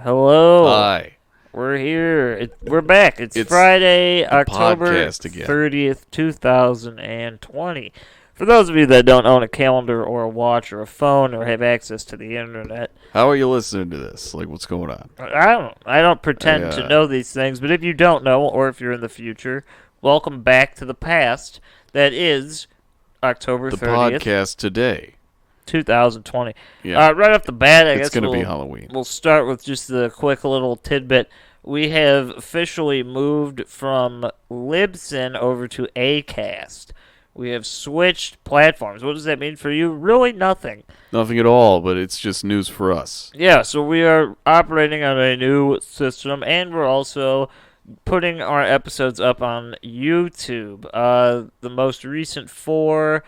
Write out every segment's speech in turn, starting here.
Hello. Hi. We're here. We're back. It's It's Friday, the October podcast again. 30th, 2020. For those of you that don't own a calendar or a watch or a phone or have access to the internet, How are you listening to this? Like, what's going on? I don't pretend to know these things, but if you don't know or if you're in the future, welcome back to the past. That is October The 30th, podcast today. 2020. Yeah. Right off the bat, I guess It's going to be Halloween. We'll start with just a quick little tidbit. We have officially moved from Libsyn over to Acast. We have switched platforms. What does that mean for you? Really nothing. Nothing at all, but it's just news for us. Yeah, so we are operating on a new system, and we're also putting our episodes up on YouTube. The most recent 4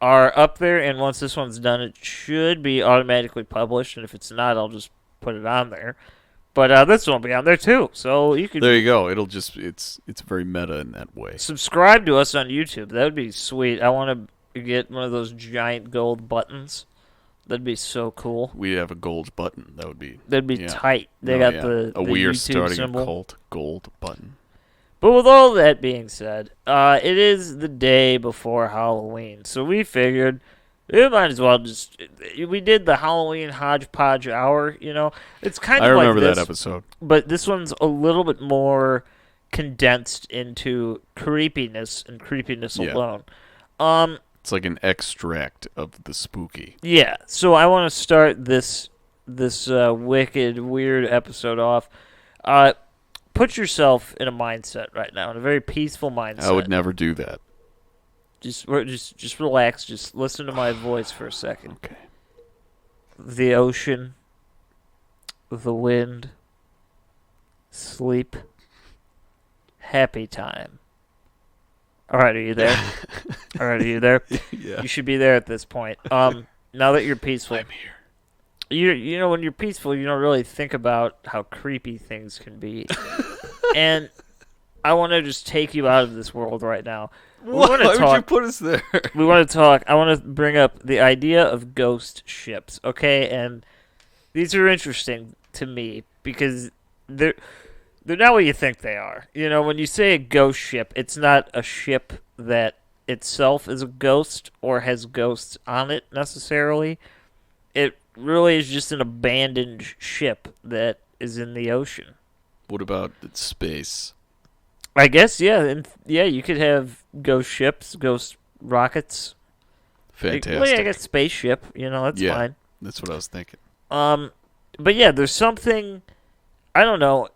are up there, and once this one's done, it should be automatically published, and if it's not, I'll just put it on there. But this one will be on there too, so you can There you go. It'll just it's very meta in that way. subscribe to us on YouTube. That would be sweet. I want to get one of those giant gold buttons. That'd be so cool. We have a gold button. That'd be Tight. They got the we are YouTube starting symbol. a cult gold button. But with all that being said, it is the day before Halloween, so we figured we might as well we did the Halloween hodgepodge hour, It's kind of I remember like that this, episode. but this one's a little bit more condensed into creepiness and creepiness Yeah. alone. It's like an extract of the spooky. Yeah, so I want to start this wicked, weird episode off. Put yourself in a mindset right now, in a very peaceful mindset. I would never do that. Just relax. Just listen to my voice for a second. Okay. The ocean, the wind, sleep, happy time. All right, are you there? All right, are you there? Yeah. You should be there at this point. Now that you're peaceful, I'm here. you know when you're peaceful, you don't really think about how creepy things can be. And I want to just take you out of this world right now. Why would you put us there? We want to talk. I want to bring up the idea of ghost ships, okay? And these are interesting to me because they're not what you think they are. When you say a ghost ship, it's not a ship that itself is a ghost or has ghosts on it necessarily. It really is just an abandoned ship that is in the ocean. What about space? I guess, yeah. And you could have ghost ships, ghost rockets. Fantastic. Well, yeah, I guess spaceship, that's fine. That's what I was thinking. But yeah, there's something, I don't know,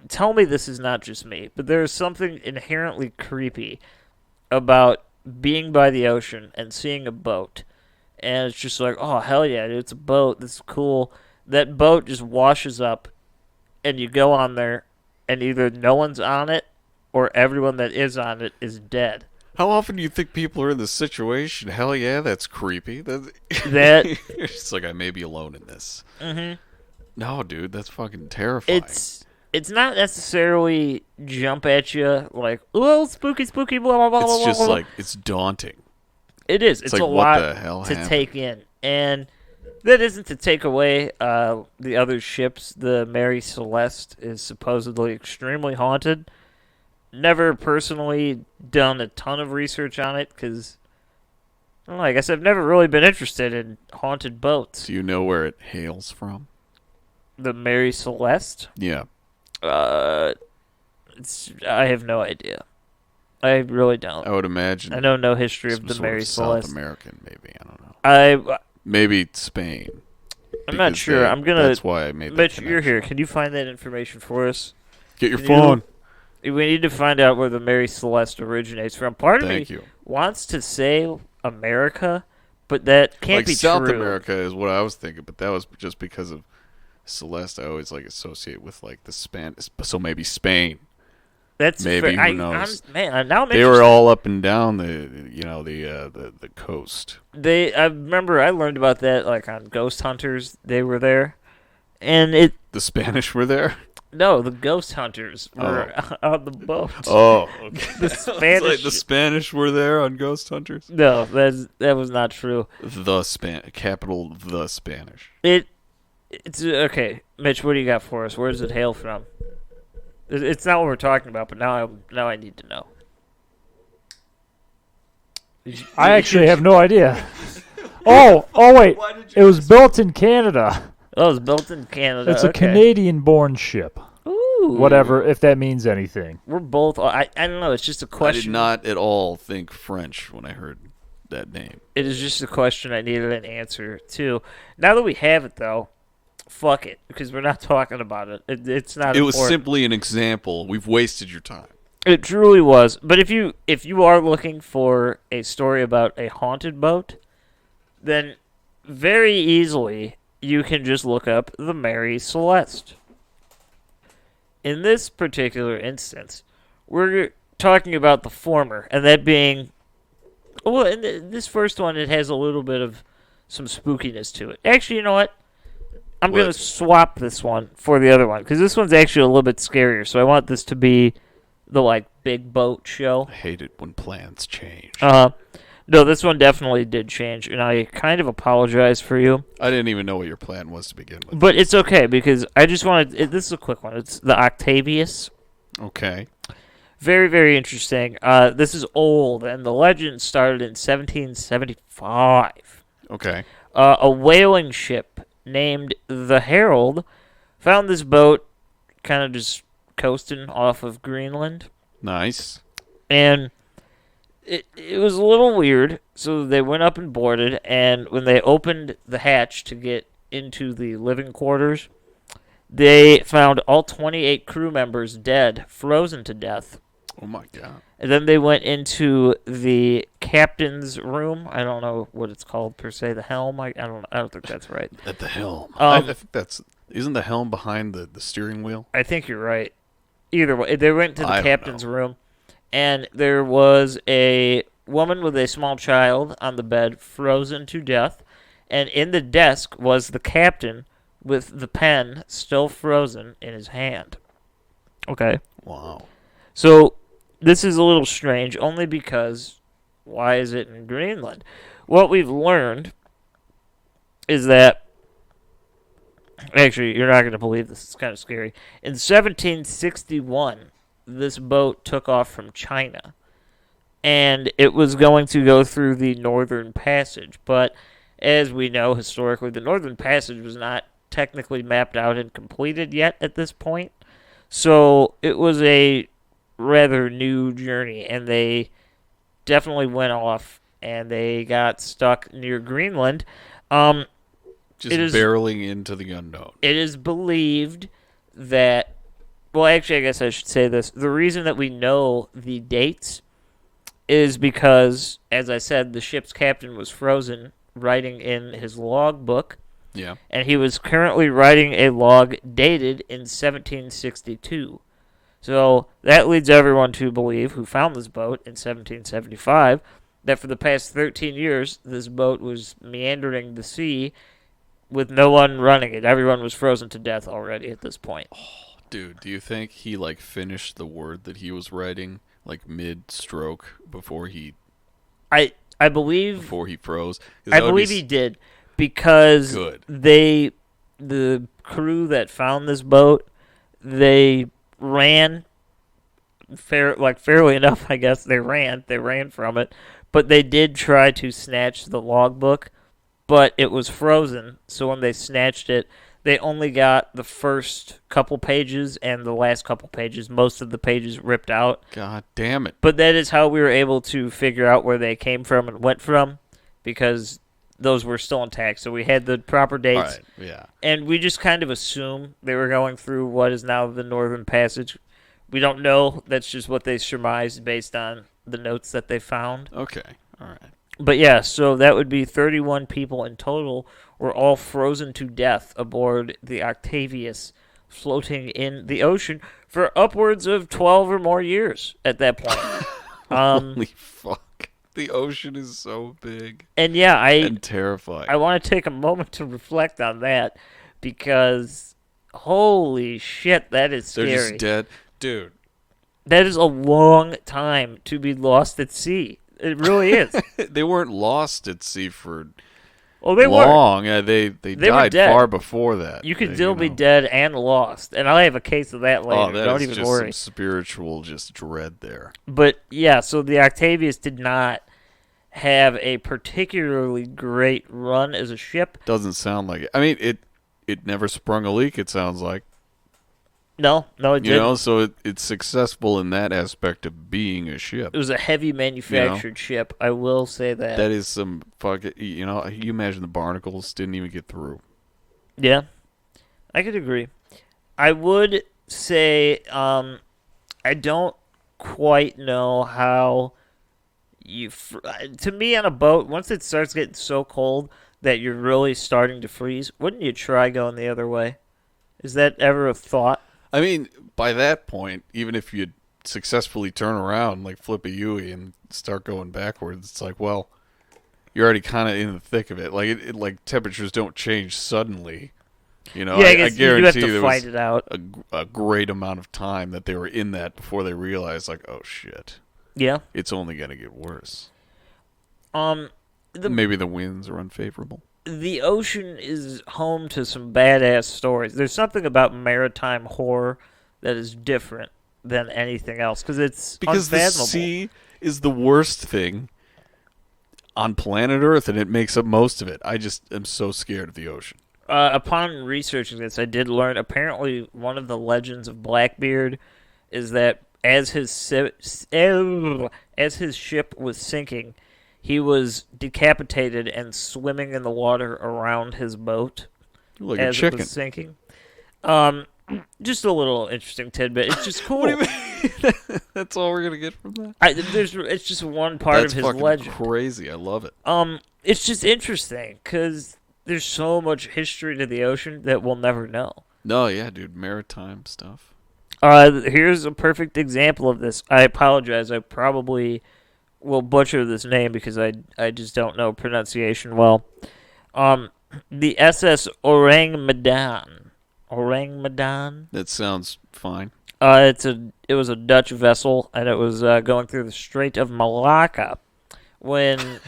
tell me this is not just me, but there's something inherently creepy about being by the ocean and seeing a boat. And it's just like, oh, hell yeah, dude, it's a boat. This is cool. That boat just washes up, and you go on there, and either no one's on it, or everyone that is on it is dead. How often do you think people are in this situation? Hell yeah, that's creepy. That It's like I may be alone in this. Mm-hmm. No, dude, that's fucking terrifying. It's not necessarily jump at you like, oh, spooky, spooky, blah, blah, blah, It's blah, just blah. like, it's daunting. It is. It's like, a what lot the hell to happened? take in. And that isn't to take away the other ships. The Mary Celeste is supposedly extremely haunted. Never personally done a ton of research on it because, I guess I've never really been interested in haunted boats. Do you know where it hails from? The Mary Celeste? Yeah. I have no idea. I really don't. I would imagine. I know no history of some the sort Mary of Celeste. South American, maybe. I don't know. Maybe Spain. I'm not because sure. I'm gonna. That's why I made that Mitch, you're connection. here. Can you find that information for us? Get your Can phone. We need to find out where the Mary Celeste originates from. Part of Thank me you. wants to say America, but that can't be South true. America is what I was thinking, but that was just because of Celeste. I always associate with the Spanish. So maybe Spain. That's maybe fair. who knows? Now I'm They interested. were all up and down the coast. I remember I learned about that on Ghost Hunters. They were there, and The Spanish were there. No, the ghost hunters were on the boat. Oh, okay. The Spanish. the Spanish were there on Ghost Hunters. No, that was not true. Capital the Spanish. It's okay, Mitch. What do you got for us? Where does it hail from? It's not what we're talking about, but now I need to know. I actually have no idea. Oh wait. It was built in Canada. Oh, it was built in Canada. It's a okay. Canadian-born ship. Ooh. Whatever, if that means anything. We're both. I don't know. It's just a I did question. not at all think French when I heard that name. It is just a question I needed an answer to. Now that we have it, though, fuck it, because we're not talking about it. It's not. It was important. simply an example. We've wasted your time. It truly was. But if you are looking for a story about a haunted boat, then very easily you can just look up the Mary Celeste. In this particular instance, we're talking about the former, and that being, well, in this first one, it has a little bit of some spookiness to it. Actually, you know what? I'm going to swap this one for the other one, because this one's actually a little bit scarier, so I want this to be the, like, big boat show. I hate it when plans change. No, this one definitely did change, and I kind of apologize for you. I didn't even know what your plan was to begin with. But it's okay, because I just wanted... This is a quick one. It's the Octavius. Okay. Very, very interesting. This is old, and the legend started in 1775. Okay. A whaling ship named the Herald found this boat kind of just coasting off of Greenland. Nice. And it was a little weird, so they went up and boarded, and when they opened the hatch to get into the living quarters, they found all 28 crew members dead, frozen to death. Oh, my God. And then they went into the captain's room. I don't know what it's called per se. The helm. I don't think that's right. At the helm. I think that's... Isn't the helm behind the steering wheel? I think you're right. Either way, they went to the captain's room, and there was a woman with a small child on the bed, frozen to death, and in the desk was the captain with the pen still frozen in his hand. Okay. Wow. So this is a little strange, only because why is it in Greenland? What we've learned is that, actually, you're not going to believe this. It's kind of scary. In 1761, this boat took off from China, and it was going to go through the Northern Passage. But as we know, historically, the Northern Passage was not technically mapped out and completed yet at this point. So it was a rather new journey, and they definitely went off, and they got stuck near Greenland. Just barreling into the unknown. It is believed that, well, actually, I guess I should say this. The reason that we know the dates is because, as I said, the ship's captain was frozen writing in his logbook. Yeah. And he was currently writing a log dated in 1762. So that leads everyone to believe, who found this boat in 1775, that for the past 13 years, this boat was meandering the sea with no one running it. Everyone was frozen to death already at this point. Oh, dude, do you think he, like, finished the word that he was writing, like, mid-stroke before he... I believe... Before he froze? I believe he did, because good. the crew that found this boat, they ran, fairly enough, I guess. They ran from it, but they did try to snatch the logbook, but it was frozen, so when they snatched it, they only got the first couple pages and the last couple pages. Most of the pages ripped out. God damn it. But that is how we were able to figure out where they came from and went from, because those were still intact. So we had the proper dates. All right, yeah. And we just kind of assume they were going through what is now the Northern Passage. We don't know. That's just what they surmised based on the notes that they found. Okay, all right. But yeah, so that would be 31 people in total were all frozen to death aboard the Octavius, floating in the ocean for upwards of 12 or more years at that point. Holy fuck. The ocean is so big. And yeah, and terrifying. I want to take a moment to reflect on that, because holy shit, that is scary. They're just dead. Dude. That is a long time to be lost at sea. It really is. They weren't lost at sea for Well, they were. long. Yeah, they They were died dead. far before that. You could still be dead and lost, and I'll have a case of that later. Oh, that Don't is even just worry. some spiritual just dread there. But yeah, so the Octavius did not have a particularly great run as a ship. Doesn't sound like it. I mean, it never sprung a leak. It sounds like. No, it You didn't. know, so it's successful in that aspect of being a ship. It was a heavy manufactured ship. I will say that. That is some fucking. You know, you imagine the barnacles didn't even get through. Yeah, I could agree. I would say I don't quite know how you. To me, on a boat, once it starts getting so cold that you're really starting to freeze, wouldn't you try going the other way? Is that ever a thought? I mean, by that point, even if you successfully turn around, like flip a Yui and start going backwards, it's like, well, you're already kind of in the thick of it. Like, like temperatures don't change suddenly. You know, Yeah, I I guess guarantee you have to there fight was it out. a great amount of time that they were in that before they realized, like, oh shit, Yeah. it's only gonna get worse. Um, Maybe the winds are unfavorable. the ocean is home to some badass stories. There's something about maritime horror that is different than anything else because it's Because the unfathomable. sea is the worst thing on planet Earth, and it makes up most of it. I just am so scared of the ocean. Upon researching this, I did learn apparently one of the legends of Blackbeard is that as his ship was sinking, he was decapitated and swimming in the water around his boat Like as a chicken. it was sinking. Just a little interesting tidbit. It's just cool. What do you mean? That's all we're gonna get from that? It's just one part That's of his fucking legend. crazy. I love it. It's just interesting because there's so much history to the ocean that we'll never know. No, yeah, dude, maritime stuff. Here's a perfect example of this. I apologize. I probably will butcher this name because I just don't know pronunciation well. The SS Orang Medan. Orang Medan? That sounds fine. It was a Dutch vessel and it was going through the Strait of Malacca when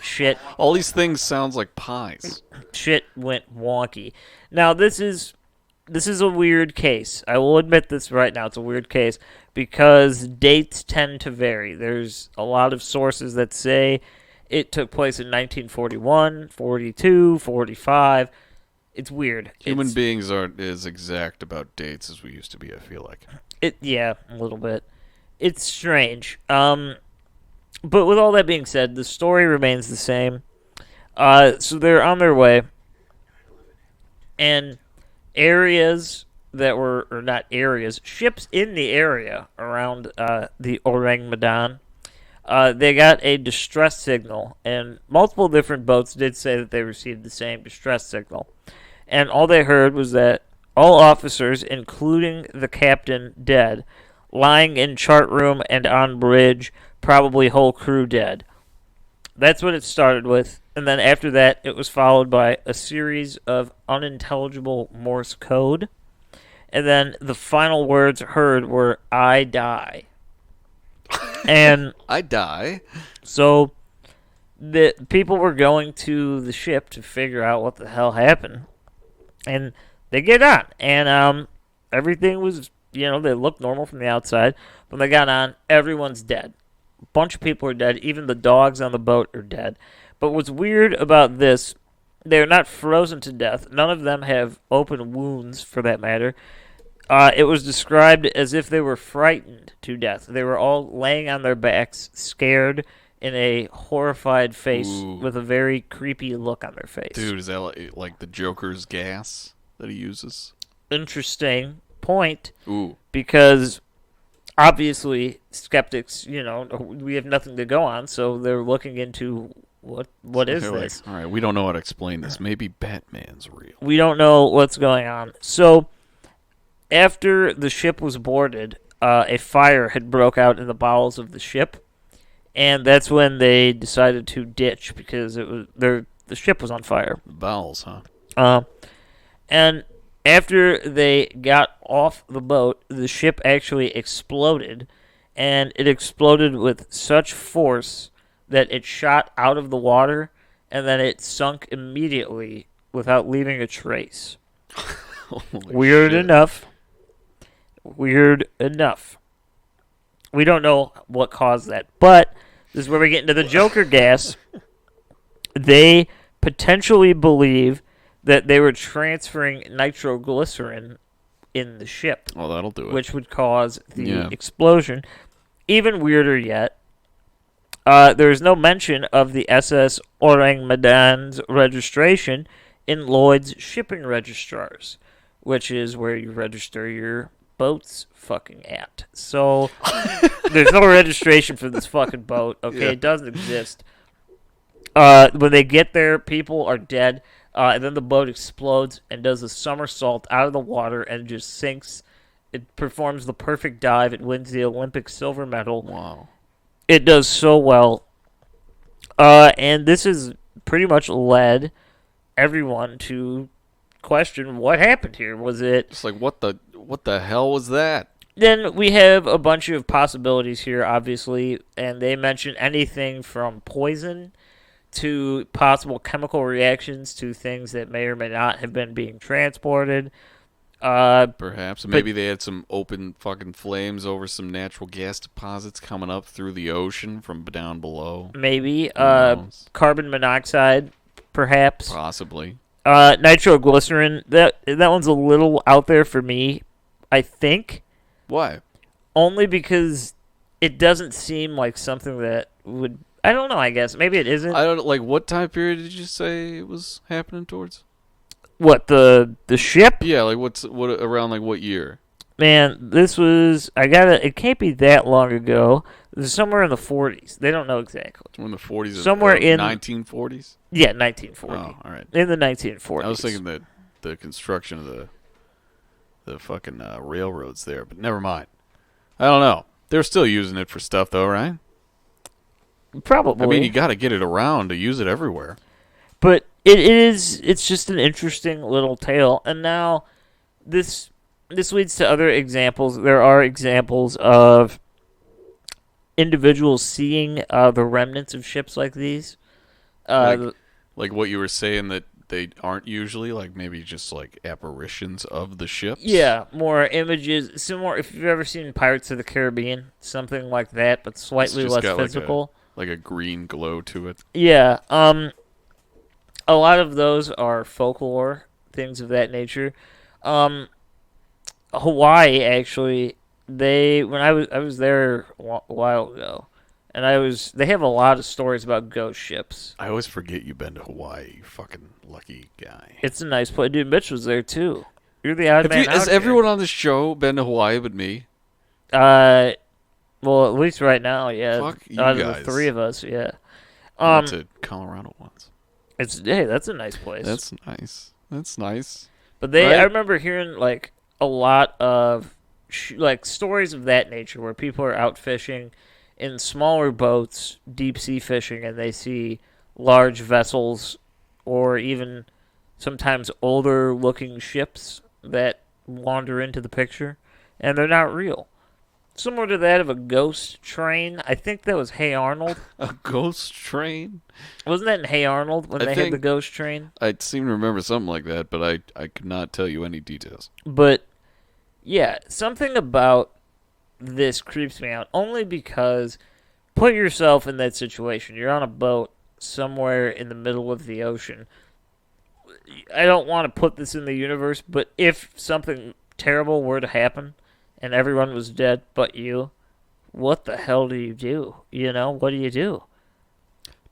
All these things sounds like pies. shit went wonky. Now this is a weird case. I will admit this right now. It's a weird case because dates tend to vary. There's a lot of sources that say it took place in 1941, 42, 45. It's weird. Human beings aren't as exact about dates as we used to be, I feel like. Yeah, a little bit. It's strange. But with all that being said, the story remains the same. So they're on their way. And areas that were, or not areas, ships in the area around the Orang Medan, they got a distress signal. And multiple different boats did say that they received the same distress signal. And all they heard was that all officers, including the captain, dead, lying in chart room and on bridge, probably whole crew dead. That's what it started with. And then after that, it was followed by a series of unintelligible Morse code. And then the final words heard were, I die. And I die. so the people were going to the ship to figure out what the hell happened. And they get on. And everything was, they looked normal from the outside. When they got on, everyone's dead. A bunch of people are dead. Even the dogs on the boat are dead. But what's weird about this, they're not frozen to death. None of them have open wounds, for that matter. It was described as if they were frightened to death. They were all laying on their backs, scared, in a horrified face, with a very creepy look on their face. Dude, is that like the Joker's gas that he uses? Interesting point. Ooh. Because obviously skeptics, we have nothing to go on, so they're looking into what is this? All right, we don't know how to explain this. Maybe Batman's real. We don't know what's going on. So after the ship was boarded, a fire had broke out in the bowels of the ship, and that's when they decided to ditch because the ship was on fire. Bowels, huh? And after they got off the boat, the ship actually exploded, and it exploded with such force that it shot out of the water and then it sunk immediately without leaving a trace. Holy Weird shit. enough. Weird enough. We don't know what caused that, but this is where we get into the Joker gas. They potentially believe that they were transferring nitroglycerin in the ship, Well, that'll do it. which would cause the Yeah. explosion. Even weirder yet, there is no mention of the SS Orang Medan's registration in Lloyd's shipping registrars, which is where you register your boats fucking at. So there's no registration for this fucking boat. Okay, Yeah. It doesn't exist. When they get there, people are dead. And then the boat explodes and does a somersault out of the water and just sinks. It performs the perfect dive. It wins the Olympic silver medal. Wow. It does so well. And this has pretty much led everyone to question what happened here. Was it... It's like, what the hell was that? Then we have a bunch of possibilities here, obviously, and they mention anything from poison to possible chemical reactions to things that may or may not have been being transported. Perhaps. Maybe they had some open fucking flames over some natural gas deposits coming up through the ocean from down below. Maybe. knows? Carbon monoxide, perhaps. Possibly. Nitroglycerin, that one's a little out there for me, I think. Why? Only because it doesn't seem like something that would... I don't know, I guess. Maybe it isn't. I don't like what time period did you say it was happening towards? What, the ship? Yeah, like what around like what year? Man, this was... it can't be that long ago. This is somewhere in the 40s. They don't know exactly. In the 40s. Somewhere in 1940s. Yeah, 1940. Oh, all right. In the 1940s. I was thinking that the construction of the fucking railroads there, but never mind. I don't know. They're still using it for stuff though, right? Probably. I mean, you got to get it around to use it everywhere. But it's just an interesting little tale. And now this leads to other examples. There are examples of individuals seeing the remnants of ships like these. Like what you were saying that they aren't usually, like maybe just like apparitions of the ships. Yeah, more images. Similar, if you've ever seen Pirates of the Caribbean, something like that, but slightly It's just less got physical. Like a green glow to it. Yeah, a lot of those are folklore, things of that nature. Hawaii, actually, when I was there a while ago, and they have a lot of stories about ghost ships. I always forget you've been to Hawaii, you fucking lucky guy. It's a nice place. Dude, Mitch was there too. You're the odd man out Has here. everyone on this show been to Hawaii but me? Well, at least right now, yeah. Fuck you Out guys. of the three of us, yeah. I went to Colorado once. That's a nice place. That's nice. That's nice. But Right? I remember hearing like a lot of like stories of that nature where people are out fishing in smaller boats, deep sea fishing, and they see large vessels or even sometimes older looking ships that wander into the picture, and they're not real. Similar to that of a ghost train. I think that was Hey Arnold. A ghost train? Wasn't that in Hey Arnold when I they had think- the ghost train? I seem to remember something like that, but I could not tell you any details. But yeah, something about this creeps me out only because put yourself in that situation. You're on a boat somewhere in the middle of the ocean. I don't want to put this in the universe, but if something terrible were to happen and everyone was dead but you, what the hell do you do? You know, what do you do?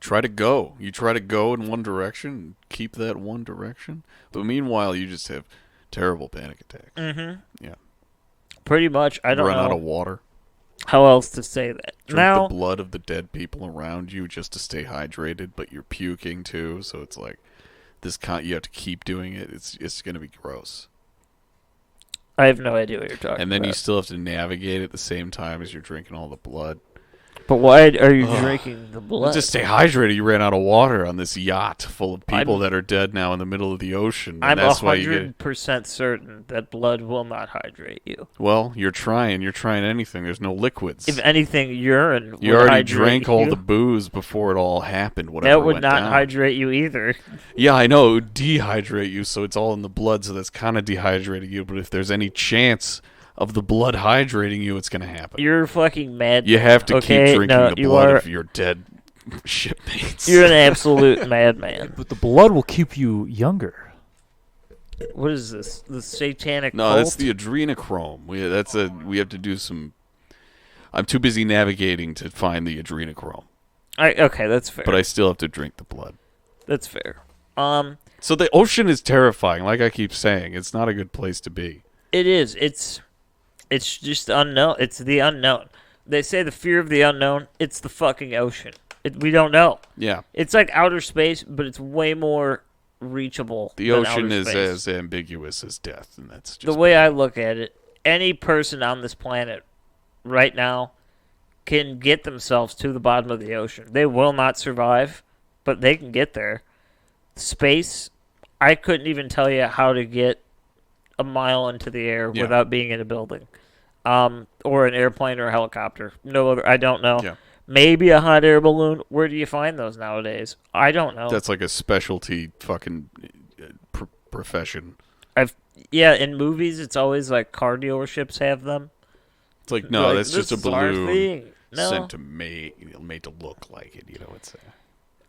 Try to go. You try to go in one direction, keep that one direction. But meanwhile, you just have terrible panic attacks. Mm-hmm. Yeah. Pretty much. I don't Run know out of water. how else to say that. Drink Now, the blood of the dead people around you just to stay hydrated, but you're puking too, so it's like you have to keep doing it. It's going to be gross. I have no idea what you're talking And then about. you still have to navigate at the same time as you're drinking all the blood. But why are you drinking the blood? Just stay hydrated. You ran out of water on this yacht full of people that are dead now in the middle of the ocean. And I'm that's why you 100% certain that blood will not hydrate you. Well, you're trying. You're trying anything. There's no liquids. If anything, urine would You already hydrate drank all you. the booze before it all happened. Whatever That would went not down. hydrate you either. Yeah, I know. It would dehydrate you, so it's all in the blood, so that's kind of dehydrating you. But if there's any chance of the blood hydrating you, it's going to happen. You're fucking mad. You have to okay? keep drinking No, the you blood are, of your dead shipmates. You're an absolute madman. But the blood will keep you younger. What is this? The satanic No, cult? that's the adrenochrome. We have to do some. I'm too busy navigating to find the adrenochrome, Okay, that's fair. but I still have to drink the blood. That's fair. So the ocean is terrifying. Like I keep saying, it's not a good place to be. It is. It's just unknown. It's the unknown. They say the fear of the unknown. It's the fucking ocean. We don't know. Yeah, It's like outer space, but it's way more reachable. the than ocean outer is space. as ambiguous as death, and that's just The way I look at it. Any person on this planet right now can get themselves to the bottom of the ocean. They will not survive, but they can get there. Space, I couldn't even tell you how to get a mile into the air Yeah. without being in a building, or an airplane or a helicopter. No other. I don't know. Yeah. Maybe a hot air balloon. Where do you find those nowadays? I don't know. That's like a specialty fucking profession. In movies, it's always like car dealerships have them. It's like They're no, like, that's just a "This is our balloon thing." No. sent to made to look like it. You know, it's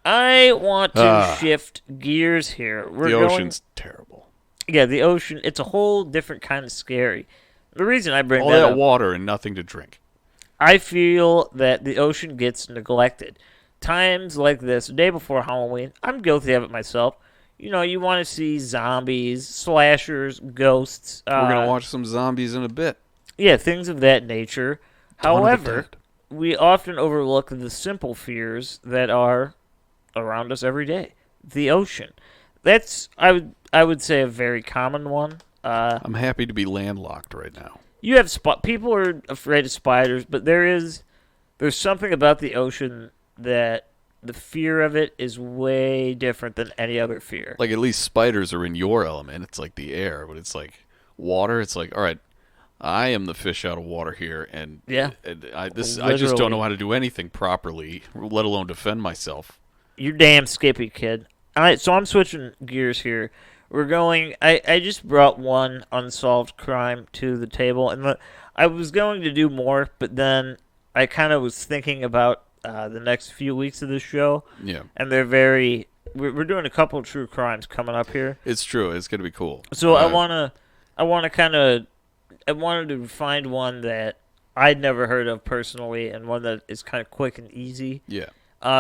I want to shift gears here. the ocean's terrible. Yeah, the ocean. It's a whole different kind of scary. The reason I bring All that that up, water and nothing to drink. I feel that the ocean gets neglected. Times like this, the day before Halloween, I'm guilty of it myself. You know, you want to see zombies, slashers, ghosts. We're gonna watch some zombies in a bit. Yeah, things of that nature. Dawn of the However, Dead. we often overlook the simple fears that are around us every day. The ocean. That's I would say a very common one. I'm happy to be landlocked right now. You have people are afraid of spiders, but there's something about the ocean that the fear of it is way different than any other fear. Like at least spiders are in your element. It's like the air, but it's like water. It's like all right, I am the fish out of water here, and Yeah. I just Literally. don't know how to do anything properly, let alone defend myself. You're damn skippy, kid. All right, so I'm switching gears here. We're going. I just brought one unsolved crime to the table, and I was going to do more, but then I kind of was thinking about the next few weeks of this show, Yeah, and they're very. We're doing a couple of true crimes coming up here, it's true. It's gonna be cool. so I wanted to find one that I'd never heard of personally, and one that is kind of quick and easy. Yeah.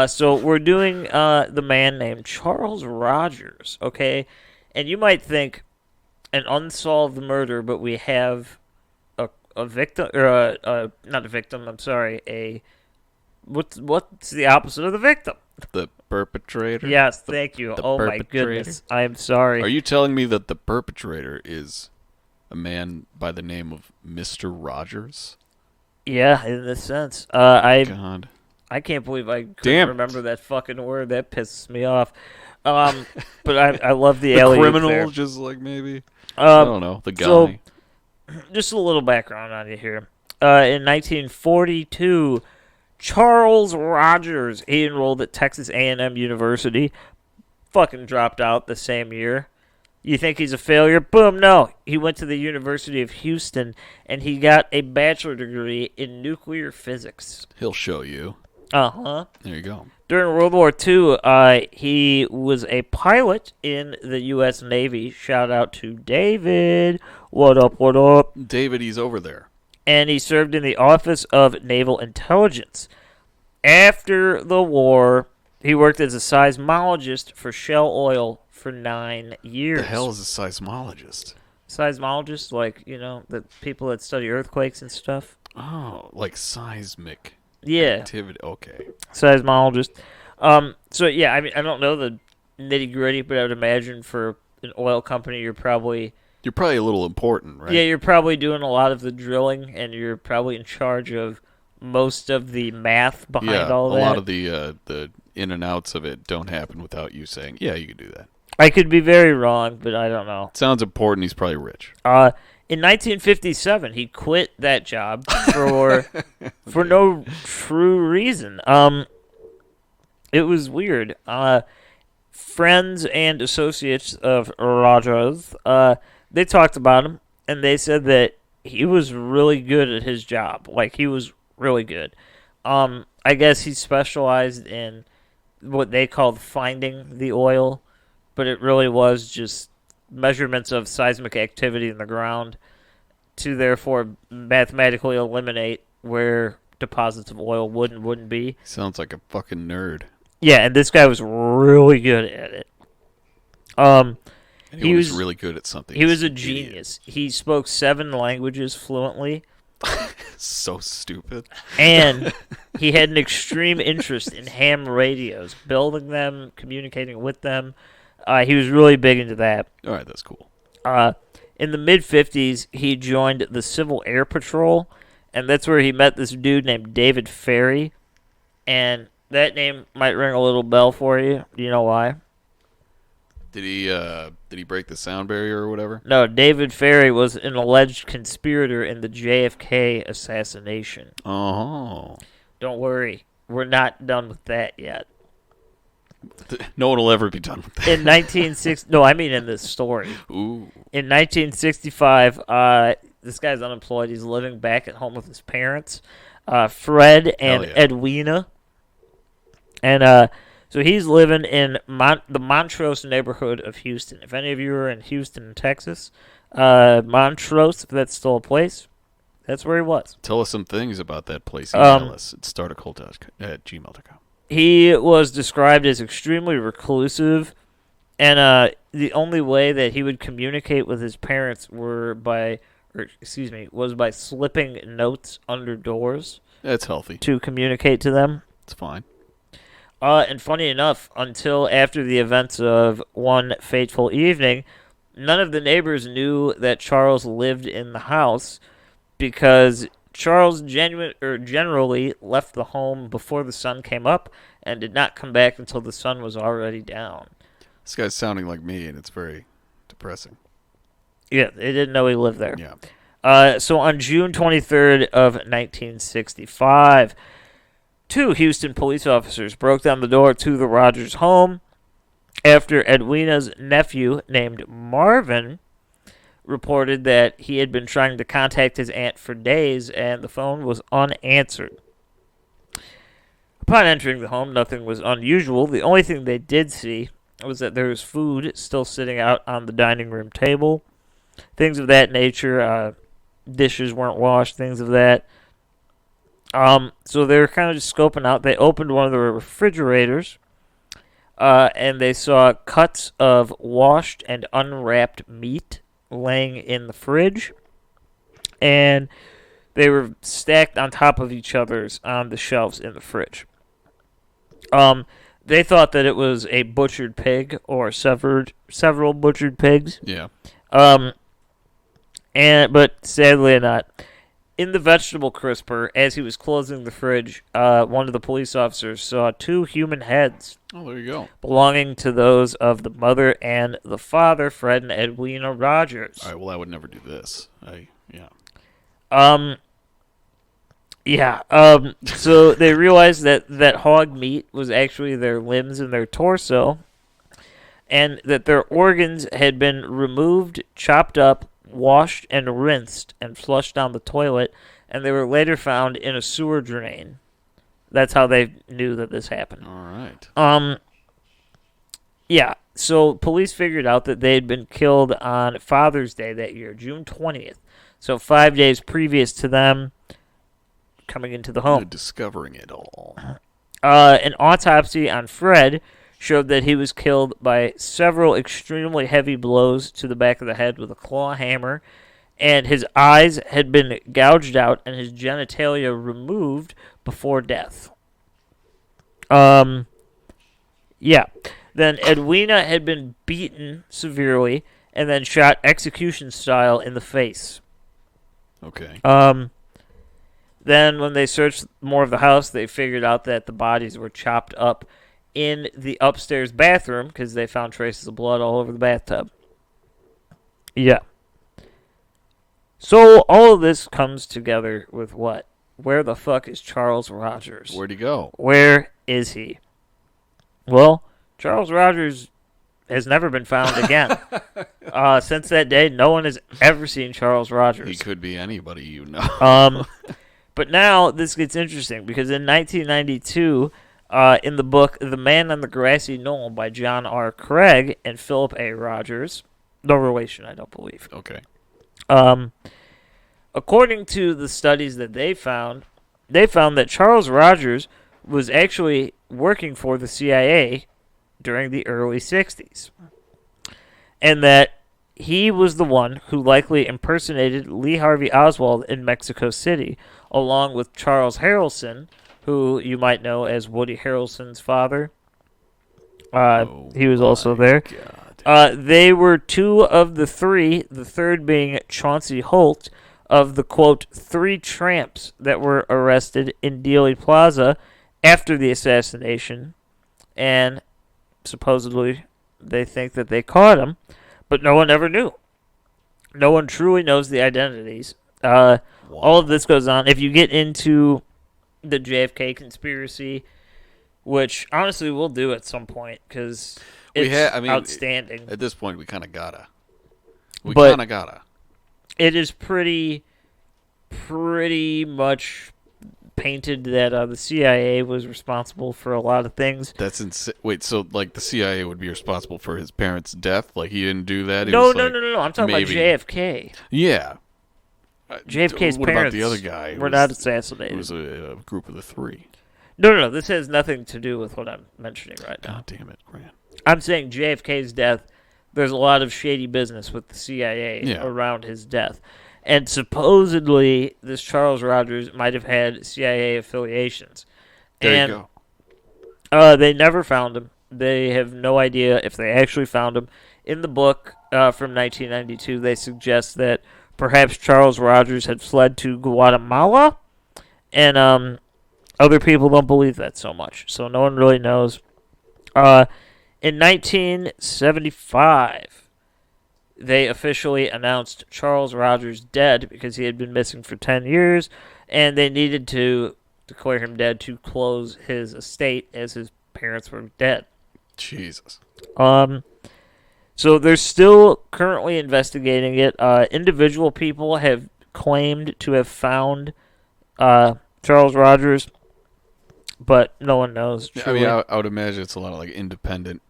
So we're doing the man named Charles Rogers, okay? And you might think an unsolved murder, but we have a victim, or not a victim, I'm sorry, what's the opposite of the victim? The perpetrator? Yes, thank you. the Oh my perpetrator? goodness, I'm sorry. Are you telling me that the perpetrator is a man by the name of Mr. Rogers? Yeah, in this sense. God. I can't believe I couldn't Damn it. remember that fucking word. That pisses me off. But I love the The alley criminal, there. just like maybe? I don't know. The guy. so- Just a little background on you here. In 1942, Charles Rogers, he enrolled at Texas A&M University. Fucking dropped out the same year. You think he's a failure? Boom, no. He went to the University of Houston, and he got a bachelor degree in nuclear physics. He'll show you. Uh-huh. There you go. During World War II, he was a pilot in the U.S. Navy. Shout out to David. What up, what up? David, he's over there. And he served in the Office of Naval Intelligence. After the war, he worked as a seismologist for Shell Oil for 9 years. The hell is a seismologist? Seismologist, like, you know, the people that study earthquakes and stuff. Oh, like seismic Yeah, activity. Okay. seismologist. So, yeah, I mean, I don't know the nitty-gritty, but I would imagine for an oil company, you're probably... You're probably a little important, right? Yeah, you're probably doing a lot of the drilling, and you're probably in charge of most of the math behind Yeah, all a that. lot of the in and outs of it don't happen without you saying, yeah, you could do that. I could be very wrong, but I don't know. Sounds important. He's probably rich. In 1957, he quit that job for no true reason. It was weird. Friends and associates of Rogers, they talked about him, and they said that he was really good at his job. Like, he was really good. I guess he specialized in what they called finding the oil, but it really was just measurements of seismic activity in the ground to therefore mathematically eliminate where deposits of oil would and wouldn't be. Sounds like a fucking nerd. Yeah, and this guy was really good at it. He was really good at something. He was a genius. He spoke 7 languages fluently. So stupid. And he had an extreme interest in ham radios, building them, communicating with them. He was really big into that. All right, that's cool. In the mid-50s, he joined the Civil Air Patrol, and that's where he met this dude named David Ferry. And that name might ring a little bell for you. Do you know why? Did he break the sound barrier or whatever? No, David Ferry was an alleged conspirator in the JFK assassination. Oh. Don't worry, we're not done with that yet. No one will ever be done with that. In 1960, no, I mean in this story. Ooh. In 1965, this guy's unemployed. He's living back at home with his parents, Fred and Edwina. And so he's living in the Montrose neighborhood of Houston. If any of you are in Houston, Texas, Montrose, if that's still a place, that's where he was. Tell us some things about that place. Email us at startacult@gmail.com. He was described as extremely reclusive, and the only way that he would communicate with his parents was by slipping notes under doors. That's healthy. To communicate to them. It's fine. And funny enough, until after the events of one fateful evening, none of the neighbors knew that Charles lived in the house because Charles generally left the home before the sun came up and did not come back until the sun was already down. This guy's sounding like me, and it's very depressing. Yeah, they didn't know he lived there. Yeah. So on June 23rd of 1965, 2 Houston police officers broke down the door to the Rogers home after Edwina's nephew, named Marvin, reported that he had been trying to contact his aunt for days and the phone was unanswered. Upon entering the home, nothing was unusual. The only thing they did see was that there was food still sitting out on the dining room table. Things of that nature. Dishes weren't washed, things of that. So they were kind of just scoping out. They opened one of the refrigerators, and they saw cuts of washed and unwrapped meat laying in the fridge, and they were stacked on top of each other's on the shelves in the fridge. They thought that it was a butchered pig or several butchered pigs. Yeah. But sadly not. In the vegetable crisper, as he was closing the fridge, one of the police officers saw 2 human heads. Oh, there you go. Belonging to those of the mother and the father, Fred and Edwina Rogers. All right, well, I would never do this. So they realized that hog meat was actually their limbs and their torso, and that their organs had been removed, chopped up, washed and rinsed and flushed down the toilet, and they were later found in a sewer drain. That's how they knew that this happened. All right. Yeah, so police figured out that they had been killed on Father's Day that year, June 20th. So 5 days previous to them coming into the home. You're discovering it all. An autopsy on Fred showed that he was killed by several extremely heavy blows to the back of the head with a claw hammer, and his eyes had been gouged out and his genitalia removed before death. Yeah. Then Edwina had been beaten severely and then shot execution style in the face. Okay. Then when they searched more of the house, they figured out that the bodies were chopped up in the upstairs bathroom because they found traces of blood all over the bathtub. Yeah. So all of this comes together with what? Where the fuck is Charles Rogers? Where'd he go? Where is he? Well, Charles Rogers has never been found again. Since that day, no one has ever seen Charles Rogers. He could be anybody you know. But now this gets interesting because in 1992, in the book The Man on the Grassy Knoll by John R. Craig and Philip A. Rogers, no relation, I don't believe. Okay. According to the studies that they found that Charles Rogers was actually working for the CIA during the early 60s. And that he was the one who likely impersonated Lee Harvey Oswald in Mexico City, along with Charles Harrelson, who you might know as Woody Harrelson's father. He was also there. They were two of the three, the third being Chauncey Holt, of the, quote, 3 tramps that were arrested in Dealey Plaza after the assassination. And supposedly they think that they caught him, but no one ever knew. No one truly knows the identities. All of this goes on. If you get into the JFK conspiracy, which honestly we'll do at some point because it's outstanding. At this point, we kind of gotta. It is pretty much painted that the CIA was responsible for a lot of things. That's insane. Wait, so like the CIA would be responsible for his parents' death? Like he didn't do that? No. I'm talking about JFK. Yeah. JFK's what parents about the other guy were not assassinated. It was a group of the 3. No. This has nothing to do with what I'm mentioning right now. God damn it, Grant. I'm saying JFK's death, there's a lot of shady business with the CIA around his death. And supposedly, this Charles Rogers might have had CIA affiliations. There you go. They never found him. They have no idea if they actually found him. In the book from 1992, they suggest that perhaps Charles Rogers had fled to Guatemala, and other people don't believe that so much. So no one really knows. In 1975, they officially announced Charles Rogers dead because he had been missing for 10 years, and they needed to declare him dead to close his estate as his parents were dead. Jesus. So they're still currently investigating it. Individual people have claimed to have found Charles Rogers, but no one knows. Truly. I would imagine it's a lot of like independent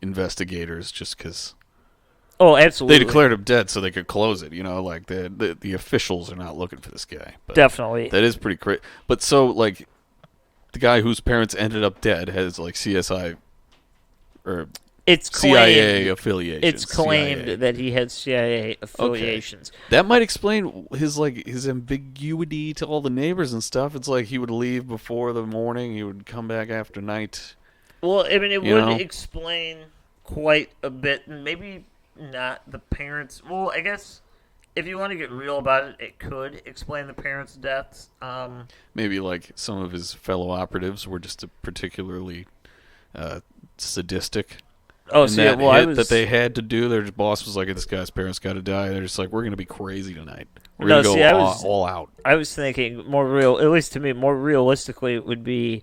investigators, just because. Oh, absolutely. They declared him dead so they could close it. You know, like the officials are not looking for this guy. But definitely. That is pretty crazy. But so like the guy whose parents ended up dead has like CSI or CIA affiliations. It's claimed that he had CIA affiliations. Okay. That might explain his ambiguity to all the neighbors and stuff. It's like he would leave before the morning, he would come back after night. Well, I mean, it would explain quite a bit, and maybe not the parents. Well, I guess if you want to get real about it, it could explain the parents' deaths. Maybe like some of his fellow operatives were just particularly sadistic. Oh, so that they had to do. Their boss was like, "This guy's parents got to die." They're just like, "We're going to be crazy tonight. We're going to go all out." I was thinking more real. At least to me, more realistically, it would be.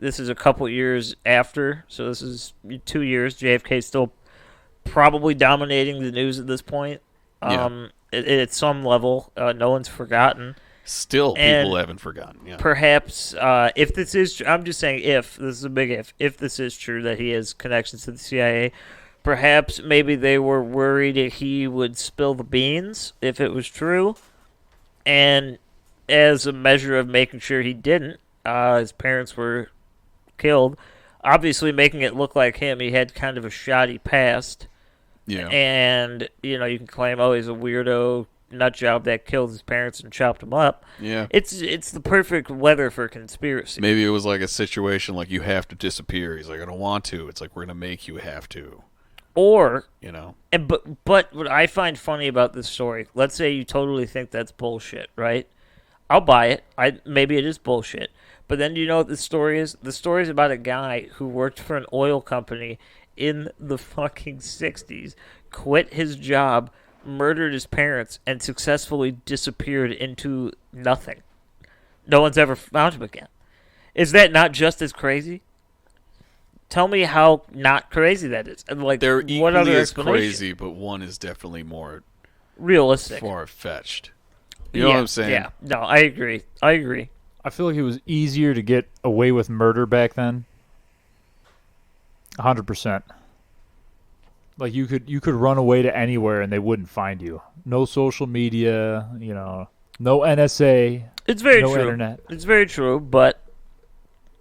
This is a couple years after, so this is 2 years. JFK is still probably dominating the news at this point. At some level, no one's forgotten. Still, people haven't forgotten. Yeah. Perhaps, if this is, I'm just saying, if this is a big if this is true that he has connections to the CIA, perhaps maybe they were worried that he would spill the beans if it was true, and as a measure of making sure he didn't, his parents were killed. Obviously, making it look like him, he had kind of a shoddy past. Yeah. And you can claim, oh, he's a weirdo nut job that killed his parents and chopped him up. Yeah. It's the perfect weather for conspiracy. Maybe it was like a situation like you have to disappear. He's like, I don't want to. It's like, we're going to make you have to. Or, but what I find funny about this story, let's say you totally think that's bullshit, right? I'll buy it. Maybe it is bullshit. But then you know what the story is? The story is about a guy who worked for an oil company in the fucking 60s, quit his job, murdered his parents, and successfully disappeared into nothing. No one's ever found him again. Is that not just as crazy? Tell me how not crazy that is. Like, They're what equally other as explanation? crazy, but one is definitely more Realistic. far-fetched. You know what I'm saying? Yeah. No, I agree. I feel like it was easier to get away with murder back then. 100%. Like you could run away to anywhere and they wouldn't find you. No social media, no NSA. It's very no true. Internet. It's very true, but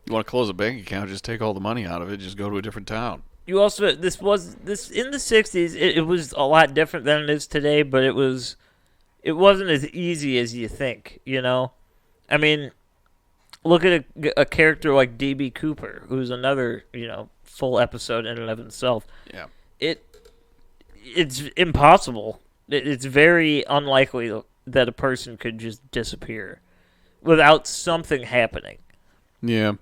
You want to close a bank account, just take all the money out of it, just go to a different town. you also this in the 60s. It was a lot different than it is today, but it wasn't as easy as you think. I mean, look at a character like DB Cooper, who's another full episode in and of himself. Yeah. It's impossible. It's very unlikely that a person could just disappear without something happening. Yeah.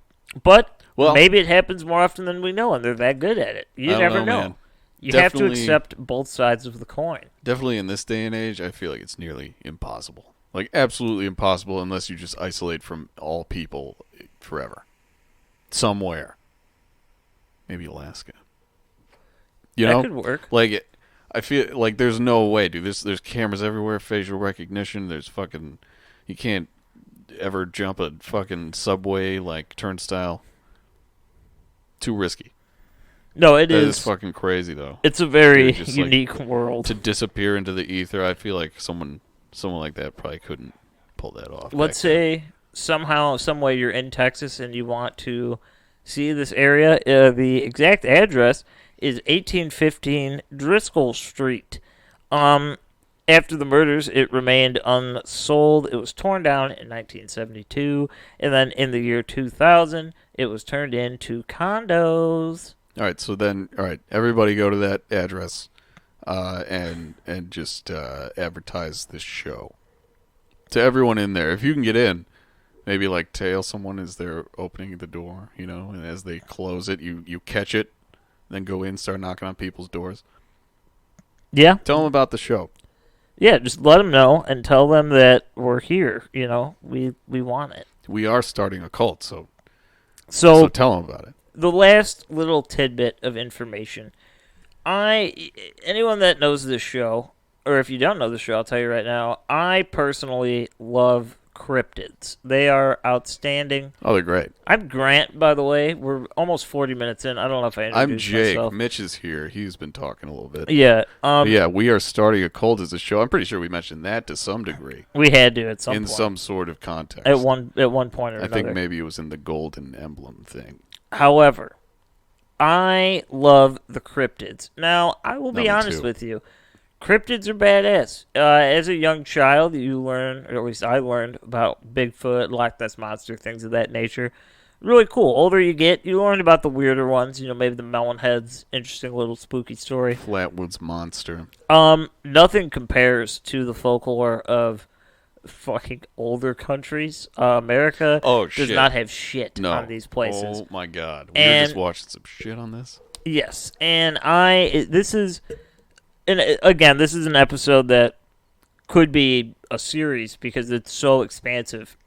But Well, maybe it happens more often than we know, and they're that good at it. You I don't never know, know. man. You have to Definitely- accept both sides of the coin. Definitely in this day and age, I feel like it's nearly impossible. Like, absolutely impossible unless you just isolate from all people forever. Somewhere. Maybe Alaska. You know? That could work. Like, I feel like there's no way, dude. There's cameras everywhere, facial recognition. There's fucking... You can't ever jump a fucking subway, like, turnstile. Too risky. No, it That is. is fucking crazy, though. It's a very Dude, just, unique world. To disappear into the ether, I feel like someone like that probably couldn't pull that off. Let's back then. say somehow, some way you're in Texas and you want to see this area. The exact address is 1815 Driscoll Street. After the murders, it remained unsold. It was torn down in 1972, and then in the year 2000, it was turned into condos. All right, everybody go to that address and just advertise this show to everyone in there. If you can get in, maybe like tail someone as they're opening the door, and as they close it, you catch it, then go in, start knocking on people's doors. Yeah. Tell them about the show. Yeah, just let them know and tell them that we're here. We want it. We are starting a cult, so So tell them about it. the last little tidbit of information. Anyone that knows this show, or if you don't know the show, I'll tell you right now, I personally love cryptids. They are outstanding. Oh, they're great. I'm Grant, by the way. We're almost 40 minutes in. I don't know if I I'm introduced Jake. myself. Mitch is here. He's been talking a little bit. Yeah. But yeah, we are starting a cult as a show. I'm pretty sure we mentioned that to some degree. We had to at some in point. some sort of context. At one point or I another. think maybe it was in the golden emblem thing. However, I love the cryptids. Now, I will be Me honest too. with you. Cryptids are badass. As a young child, you learn, or at least I learned, about Bigfoot, Loch Ness Monster, things of that nature. Really cool. Older you get, you learn about the weirder ones. Maybe the melon heads. Interesting little spooky story. Flatwoods Monster. Nothing compares to the folklore of fucking older countries. America Oh, does shit. not have shit No. on these places. Oh, my God. We were And- just watching some shit on this. Yes, and this is an episode that could be a series because it's so expansive.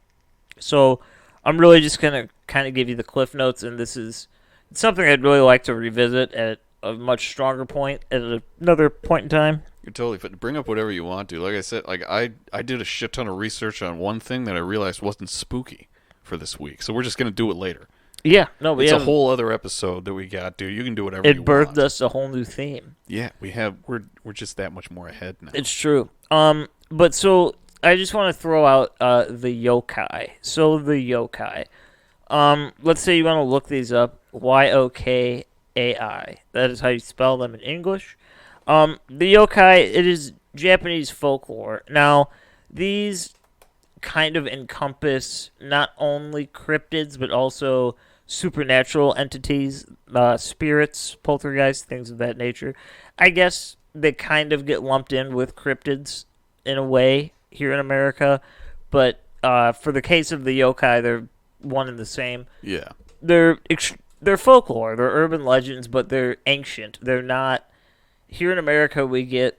So I'm really just going to kind of give you the cliff notes, and it's something I'd really like to revisit at a much stronger point at another point in time. You're totally fit. Bring up whatever you want to. Like I said, I did a shit ton of research on one thing that I realized wasn't spooky for this week. So we're just going to do it later. Yeah, no, It's a whole other episode that we got, dude. You can do whatever you it want. birthed us a whole new theme. Yeah, we're just that much more ahead now. It's true. But so I just want to throw out the yokai. So the yokai. Let's say you want to look these up. Yokai. That is how you spell them in English. The yokai, it is Japanese folklore. Now, these kind of encompass not only cryptids, but also supernatural entities, spirits, poltergeists, things of that nature. I guess they kind of get lumped in with cryptids in a way here in America, but for the case of the yokai, they're one and the same. Yeah. They're folklore, they're urban legends, but they're ancient. They're not. Here in America, we get,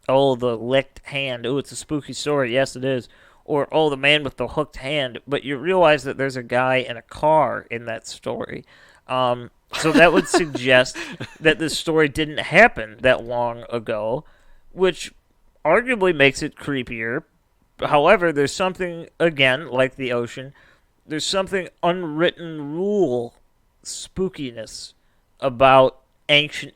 oh, the licked hand. Oh, it's a spooky story. Yes, it is. Or, oh, the man with the hooked hand. But you realize that there's a guy in a car in that story. So that would suggest that this story didn't happen that long ago, which arguably makes it creepier. However, there's something, again, like the ocean, there's something unwritten rule spookiness about ancient